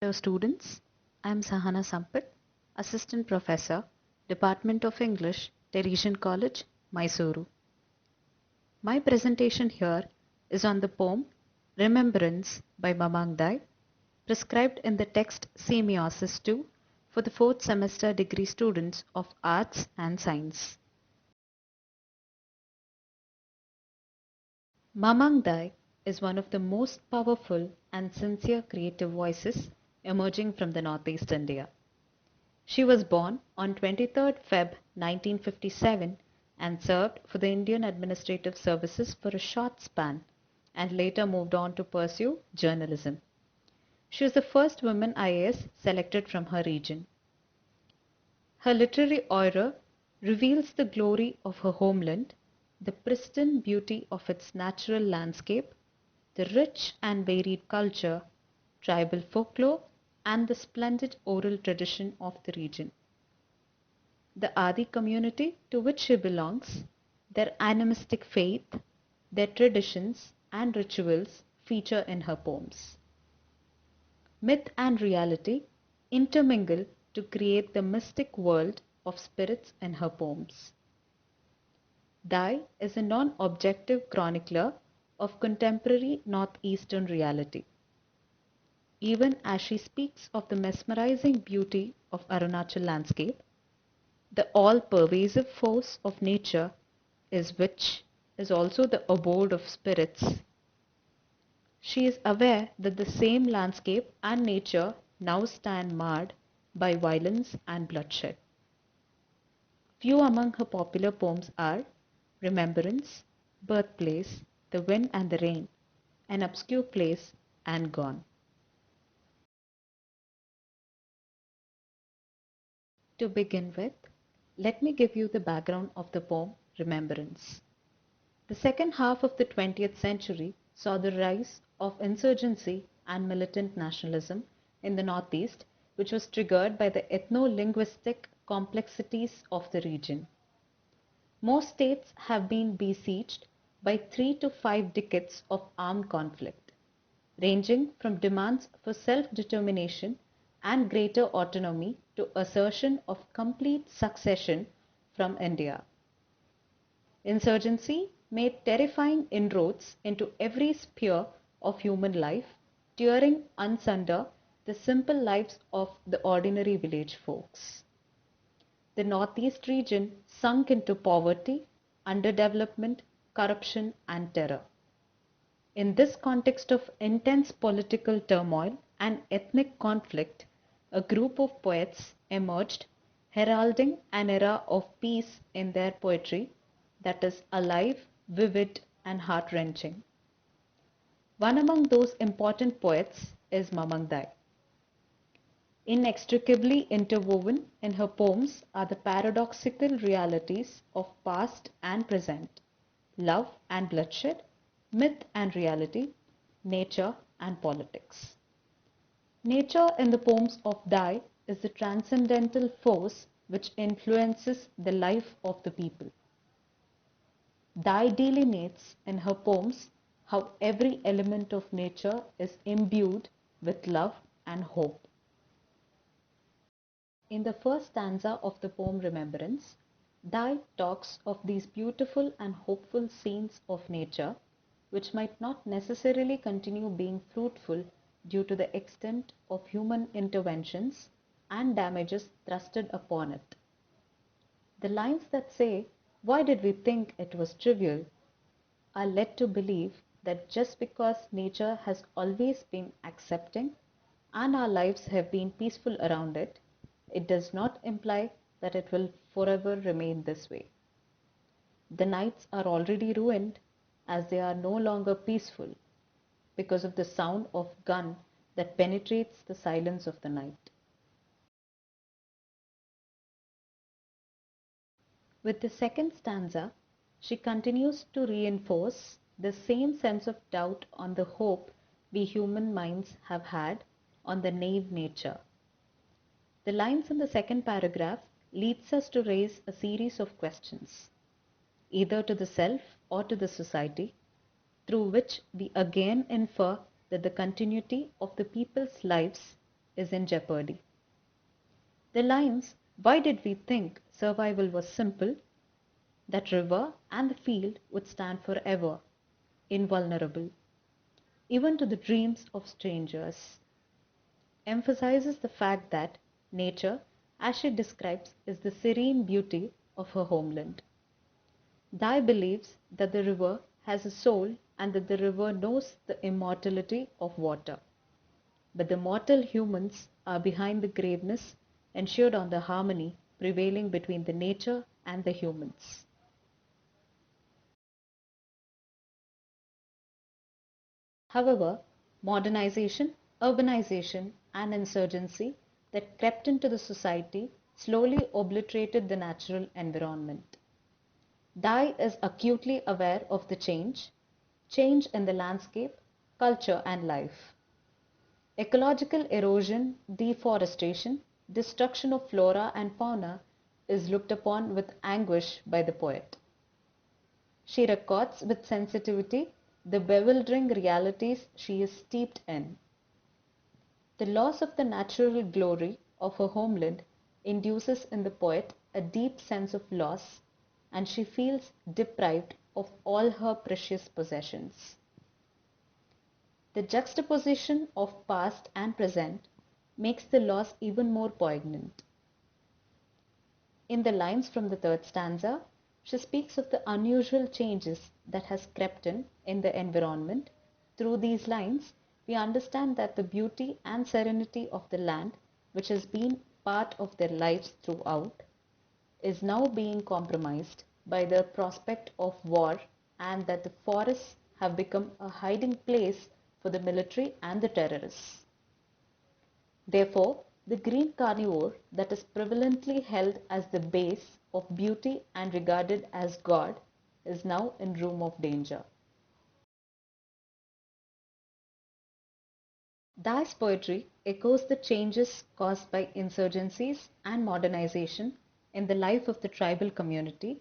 Hello students, I am Sahana Sampath, Assistant Professor, Department of English, Teresian College, Mysuru. My presentation here is on the poem Remembrance by Mamang Dai, prescribed in the text Semiosis 2 for the 4th semester degree students of Arts and Science. Mamang Dai is one of the most powerful and sincere creative voices emerging from the Northeast India. She was born on 23rd Feb 1957 and served for the Indian Administrative Services for a short span and later moved on to pursue journalism. She was the first woman IAS selected from her region. Her literary aura reveals the glory of her homeland, the pristine beauty of its natural landscape, the rich and varied culture, tribal folklore, and the splendid oral tradition of the region. The Adi community to which she belongs, their animistic faith, their traditions and rituals feature in her poems. Myth and reality intermingle to create the mystic world of spirits in her poems. Dai is a non-objective chronicler of contemporary northeastern reality. Even as she speaks of the mesmerizing beauty of Arunachal landscape, the all-pervasive force of nature is which is also the abode of spirits. She is aware that the same landscape and nature now stand marred by violence and bloodshed. Few among her popular poems are Remembrance, Birthplace, The Wind and the Rain, An Obscure Place, and Gone. To begin with, let me give you the background of the poem Remembrance. The second half of the 20th century saw the rise of insurgency and militant nationalism in the Northeast, which was triggered by the ethno-linguistic complexities of the region. Most states have been besieged by 3 to 5 decades of armed conflict, ranging from demands for self-determination and greater autonomy to assertion of complete succession from India. Insurgency made terrifying inroads into every sphere of human life, tearing asunder the simple lives of the ordinary village folks. The Northeast region sunk into poverty, underdevelopment, corruption, and terror. In this context of intense political turmoil and ethnic conflict, a group of poets emerged, heralding an era of peace in their poetry that is alive, vivid, and heart-wrenching. One among those important poets is Mamang Dai. Inextricably interwoven in her poems are the paradoxical realities of past and present, love and bloodshed, myth and reality, nature and politics. Nature in the poems of Dai is the transcendental force which influences the life of the people. Dai delineates in her poems how every element of nature is imbued with love and hope. In the first stanza of the poem Remembrance, Dai talks of these beautiful and hopeful scenes of nature which might not necessarily continue being fruitful due to the extent of human interventions and damages thrusted upon it. The lines that say, "Why did we think it was trivial?" are led to believe that just because nature has always been accepting and our lives have been peaceful around it, it does not imply that it will forever remain this way. The nights are already ruined as they are no longer peaceful because of the sound of gun that penetrates the silence of the night. With the second stanza, she continues to reinforce the same sense of doubt on the hope we human minds have had on the naive nature. The lines in the second paragraph leads us to raise a series of questions, either to the self or to the society, through which we again infer that the continuity of the people's lives is in jeopardy. The lines, "Why did we think survival was simple?" That river and the field would stand forever, invulnerable, even to the dreams of strangers, emphasizes the fact that nature, as she describes, is the serene beauty of her homeland. Dai believes that the river has a soul and that the river knows the immortality of water. But the mortal humans are behind the graveness ensured on the harmony prevailing between the nature and the humans. However, modernization, urbanization, and insurgency that crept into the society slowly obliterated the natural environment. Dai is acutely aware of the change in the landscape, culture, and life. Ecological erosion, deforestation, destruction of flora and fauna is looked upon with anguish by the poet. She records with sensitivity the bewildering realities she is steeped in. The loss of the natural glory of her homeland induces in the poet a deep sense of loss, and she feels deprived of all her precious possessions. The juxtaposition of past and present makes the loss even more poignant. In the lines from the third stanza, she speaks of the unusual changes that has crept in the environment. Through these lines, we understand that the beauty and serenity of the land, which has been part of their lives throughout, is now being compromised by the prospect of war, and that the forests have become a hiding place for the military and the terrorists. Therefore, the green carnivore that is prevalently held as the base of beauty and regarded as God is now in room of danger. Dai's poetry echoes the changes caused by insurgencies and modernization in the life of the tribal community,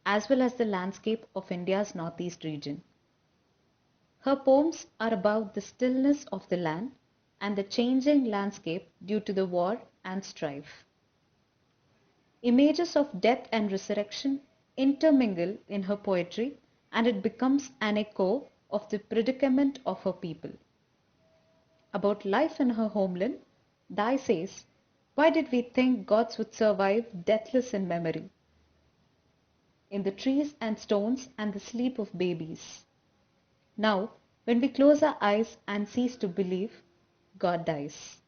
as well as the landscape of India's northeast region. Her poems are about the stillness of the land and the changing landscape due to the war and strife. Images of death and resurrection intermingle in her poetry, and it becomes an echo of the predicament of her people. About life in her homeland, Dai says, "Why did we think gods would survive deathless in memory, in the trees and stones and the sleep of babies? Now, when we close our eyes and cease to believe, God dies."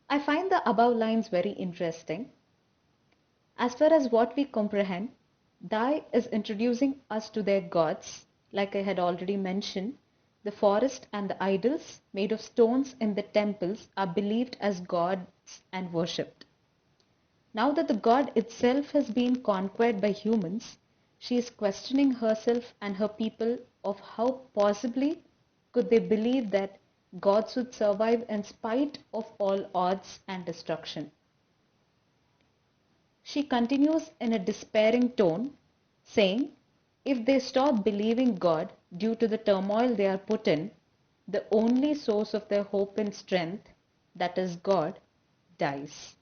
I find the above lines very interesting. As far as what we comprehend, Dai is introducing us to their gods, like I had already mentioned. The forest and the idols made of stones in the temples are believed as gods and worshipped. Now that the god itself has been conquered by humans, she is questioning herself and her people of how possibly could they believe that gods would survive in spite of all odds and destruction. She continues in a despairing tone, saying, "If they stop believing God due to the turmoil they are put in, the only source of their hope and strength, that is God, dies."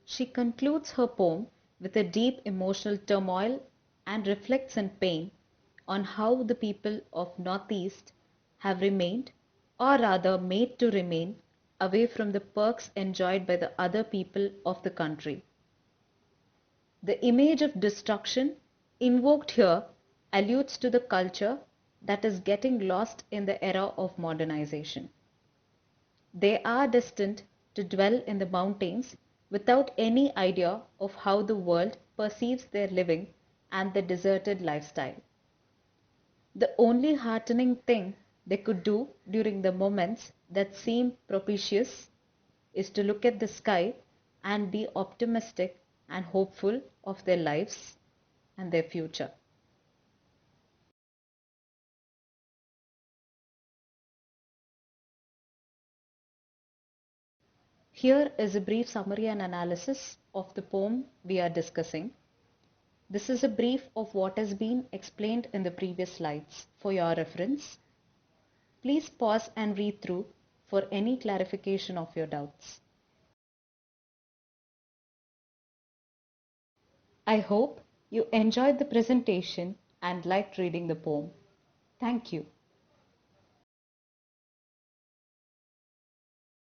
She concludes her poem with a deep emotional turmoil and reflects in pain on how the people of Northeast have remained, or rather made to remain, away from the perks enjoyed by the other people of the country. The image of destruction invoked here alludes to the culture that is getting lost in the era of modernization. They are destined to dwell in the mountains without any idea of how the world perceives their living and the deserted lifestyle. The only heartening thing they could do during the moments that seem propitious is to look at the sky and be optimistic and hopeful of their lives and their future. Here is a brief summary and analysis of the poem we are discussing. This is a brief of what has been explained in the previous slides. For your reference, please pause and read through for any clarification of your doubts. I hope you enjoyed the presentation and liked reading the poem. Thank you.